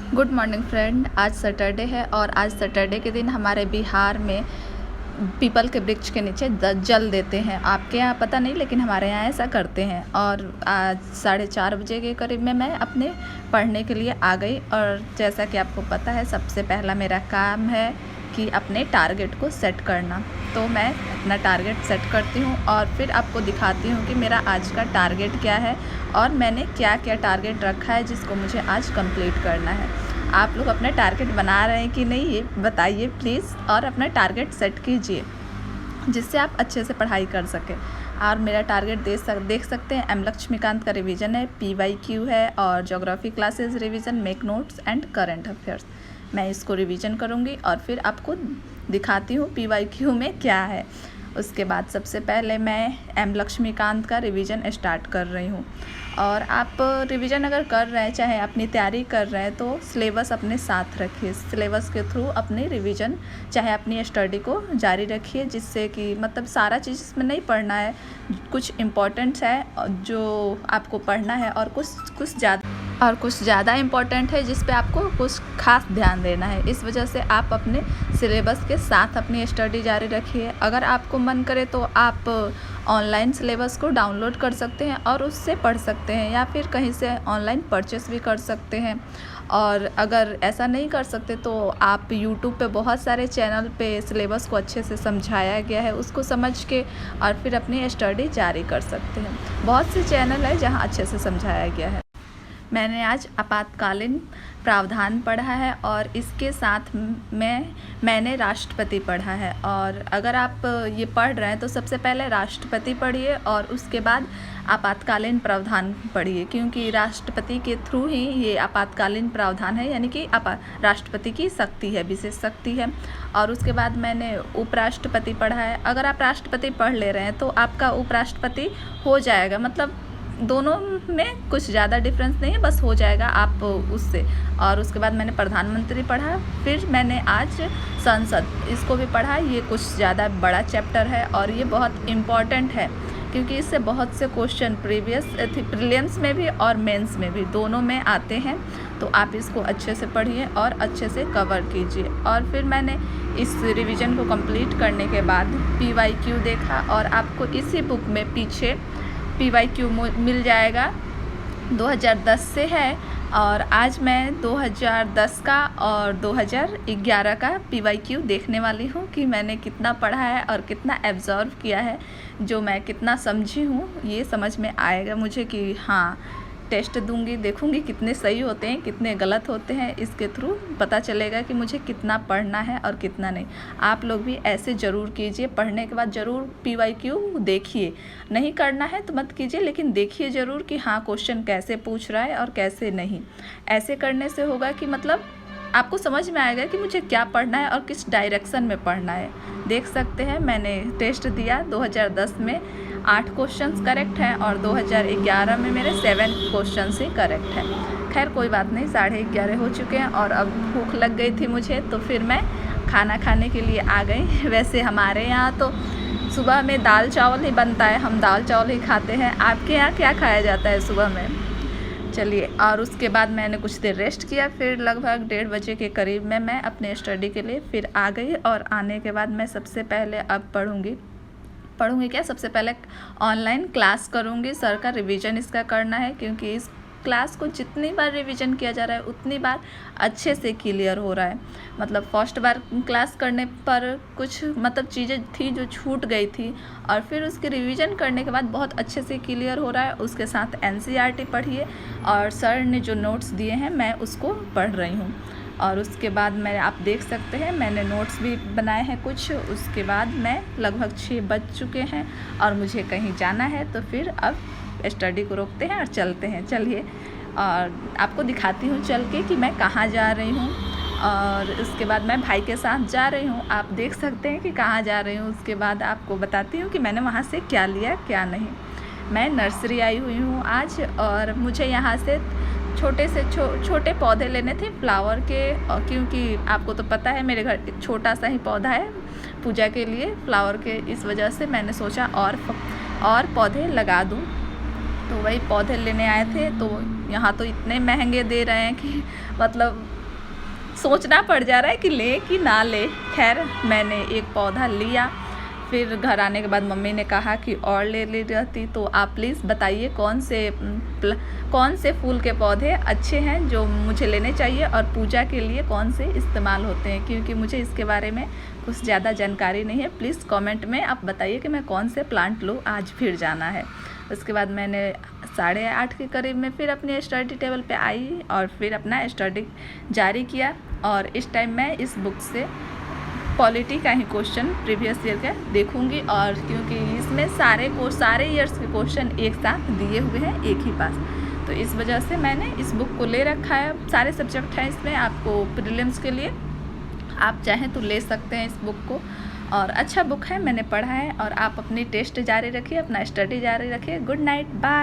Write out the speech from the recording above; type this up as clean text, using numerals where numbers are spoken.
Good morning friend. आज Saturday है और आज सैटरडे के दिन हमारे बिहार में पीपल के वृक्ष के नीचे जल देते हैं। आपके यहाँ पता नहीं, लेकिन हमारे यहाँ ऐसा करते हैं। और आज 4:30 बजे के करीब में मैं अपने पढ़ने के लिए आ गई। और जैसा कि आपको पता है, सबसे पहला मेरा काम है कि अपने टारगेट को सेट करना। तो मैं अपना टारगेट सेट करती हूँ और फिर आपको दिखाती हूँ कि मेरा आज का टारगेट क्या है और मैंने क्या क्या टारगेट रखा है जिसको मुझे आज कंप्लीट करना है। आप लोग अपना टारगेट बना रहे हैं कि नहीं, ये बताइए प्लीज़, और अपना टारगेट सेट कीजिए जिससे आप अच्छे से पढ़ाई कर सकें। और मेरा टारगेट देख सकते हैं, एम लक्ष्मीकांत का रिवीजन है, PYQ है और geography classes revision, make notes and current affairs. मैं इसको रिवीजन करूँगी और फिर आपको दिखाती हूँ PYQ में क्या है। उसके बाद सबसे पहले मैं एम लक्ष्मीकांत का रिवीजन स्टार्ट कर रही हूँ। और आप रिवीजन अगर कर रहे हैं, चाहे अपनी तैयारी कर रहे हैं, तो सिलेबस अपने साथ रखिए। सिलेबस के थ्रू अपनी रिवीजन चाहे अपनी स्टडी को जारी रखिए, जिससे कि मतलब सारा चीज़ इसमें नहीं पढ़ना है, कुछ इम्पोर्टेंट्स है जो आपको पढ़ना है और कुछ ज़्यादा इम्पॉर्टेंट है जिस पे आपको कुछ खास ध्यान देना है। इस वजह से आप अपने सिलेबस के साथ अपनी स्टडी जारी रखिए। अगर आपको मन करे तो आप ऑनलाइन सिलेबस को डाउनलोड कर सकते हैं और उससे पढ़ सकते हैं, या फिर कहीं से ऑनलाइन परचेस भी कर सकते हैं। और अगर ऐसा नहीं कर सकते तो आप यूट्यूब पे बहुत सारे चैनल पे सिलेबस को अच्छे से समझाया गया है, उसको समझ के और फिर अपनी स्टडी जारी कर सकते हैं। बहुत से चैनल है जहाँ अच्छे से समझाया गया है। मैंने आज आपातकालीन प्रावधान पढ़ा है और इसके साथ मैंने राष्ट्रपति पढ़ा है। और अगर आप ये पढ़ रहे हैं तो सबसे पहले राष्ट्रपति पढ़िए और उसके बाद आपातकालीन प्रावधान पढ़िए, क्योंकि राष्ट्रपति के थ्रू ही ये आपातकालीन प्रावधान है, यानी कि राष्ट्रपति की शक्ति है, विशेष शक्ति है। और उसके बाद मैंने उपराष्ट्रपति पढ़ा है। अगर आप राष्ट्रपति पढ़ ले रहे हैं तो आपका उपराष्ट्रपति हो जाएगा, मतलब दोनों में कुछ ज़्यादा डिफरेंस नहीं है, बस हो जाएगा आप उससे। और उसके बाद मैंने प्रधानमंत्री पढ़ा, फिर मैंने आज संसद, इसको भी पढ़ा। ये कुछ ज़्यादा बड़ा चैप्टर है और ये बहुत इम्पॉर्टेंट है, क्योंकि इससे बहुत से क्वेश्चन प्रीलिम्स में भी और मेंस में भी, दोनों में आते हैं। तो आप इसको अच्छे से पढ़िए और अच्छे से कवर कीजिए। और फिर मैंने इस रिवीजन को कंप्लीट करने के बाद PYQ देखा और आपको इसी बुक में पीछे PYQ मिल जाएगा। 2010 से है और आज मैं 2010 का और 2011 का PYQ देखने वाली हूँ कि मैंने कितना पढ़ा है और कितना एब्जॉर्व किया है, जो मैं कितना समझी हूँ। ये समझ में आएगा मुझे कि हाँ, टेस्ट दूंगी, देखूंगी कितने सही होते हैं कितने गलत होते हैं। इसके थ्रू पता चलेगा कि मुझे कितना पढ़ना है और कितना नहीं। आप लोग भी ऐसे ज़रूर कीजिए, पढ़ने के बाद ज़रूर PYQ देखिए। नहीं करना है तो मत कीजिए, लेकिन देखिए ज़रूर कि हाँ, क्वेश्चन कैसे पूछ रहा है और कैसे नहीं। ऐसे करने से होगा कि मतलब आपको समझ में आएगा कि मुझे क्या पढ़ना है और किस डायरेक्शन में पढ़ना है। देख सकते हैं, मैंने टेस्ट दिया। 2010 में 8 क्वेश्चंस करेक्ट हैं और 2011 में मेरे 7 क्वेश्चन ही करेक्ट है। खैर कोई बात नहीं, 11:30 हो चुके हैं और अब भूख लग गई थी मुझे, तो फिर मैं खाना खाने के लिए आ गई। वैसे हमारे यहाँ तो सुबह में दाल चावल ही बनता है, हम दाल चावल ही खाते हैं। आपके यहाँ क्या खाया जाता है सुबह में? चलिए, और उसके बाद मैंने कुछ देर रेस्ट किया, फिर लगभग 1:30 बजे के करीब में मैं अपने स्टडी के लिए फिर आ गई। और आने के बाद मैं सबसे पहले अब पढ़ूँगी क्या, सबसे पहले ऑनलाइन क्लास करूँगी। सर का रिवीजन इसका करना है, क्योंकि इस क्लास को जितनी बार रिवीजन किया जा रहा है उतनी बार अच्छे से क्लियर हो रहा है। मतलब फर्स्ट बार क्लास करने पर कुछ मतलब चीज़ें थी जो छूट गई थी, और फिर उसके रिवीजन करने के बाद बहुत अच्छे से क्लियर हो रहा है। उसके साथ NCERT पढ़िए और सर ने जो नोट्स दिए हैं मैं उसको पढ़ रही हूँ। और उसके बाद आप देख सकते हैं मैंने नोट्स भी बनाए हैं कुछ। उसके बाद मैं लगभग 6 बज चुके हैं और मुझे कहीं जाना है, तो फिर अब स्टडी को रोकते हैं और चलते हैं। चलिए, और आपको दिखाती हूँ चल के कि मैं कहाँ जा रही हूँ। और उसके बाद मैं भाई के साथ जा रही हूँ, आप देख सकते हैं कि कहाँ जा रही हूँ। उसके बाद आपको बताती हूँ कि मैंने वहाँ से क्या लिया क्या नहीं। मैं नर्सरी आई हुई हूँ आज, और मुझे यहाँ से छोटे से छोटे पौधे लेने थे फ्लावर के, क्योंकि आपको तो पता है मेरे घर एक छोटा सा ही पौधा है पूजा के लिए फ्लावर के। इस वजह से मैंने सोचा और पौधे लगा दूँ, तो वही पौधे लेने आए थे। तो यहाँ तो इतने महंगे दे रहे हैं कि मतलब सोचना पड़ जा रहा है कि ले कि ना ले। खैर मैंने एक पौधा लिया, फिर घर आने के बाद मम्मी ने कहा कि और ले रहती। तो आप प्लीज़ बताइए कौन से फूल के पौधे अच्छे हैं जो मुझे लेने चाहिए और पूजा के लिए कौन से इस्तेमाल होते हैं, क्योंकि मुझे इसके बारे में कुछ ज़्यादा जानकारी नहीं है। प्लीज़ कमेंट में आप बताइए कि मैं कौन से प्लांट लूँ। आज फिर जाना है। उसके बाद मैंने 8:30 के करीब में फिर अपने स्टडी टेबल पे आई और फिर अपना स्टडी जारी किया। और इस टाइम मैं इस बुक से पॉलिटी का ही क्वेश्चन प्रीवियस ईयर का देखूंगी, और क्योंकि इसमें सारे ईयर्स के क्वेश्चन एक साथ दिए हुए हैं एक ही पास, तो इस वजह से मैंने इस बुक को ले रखा है। सारे सब्जेक्ट हैं इसमें, आपको प्रीलिम्स के लिए आप चाहें तो ले सकते हैं इस बुक को, और अच्छा बुक है, मैंने पढ़ा है। और आप अपनी टेस्ट जारी रखिए, अपना स्टडी जारी रखिए। Good night, bye.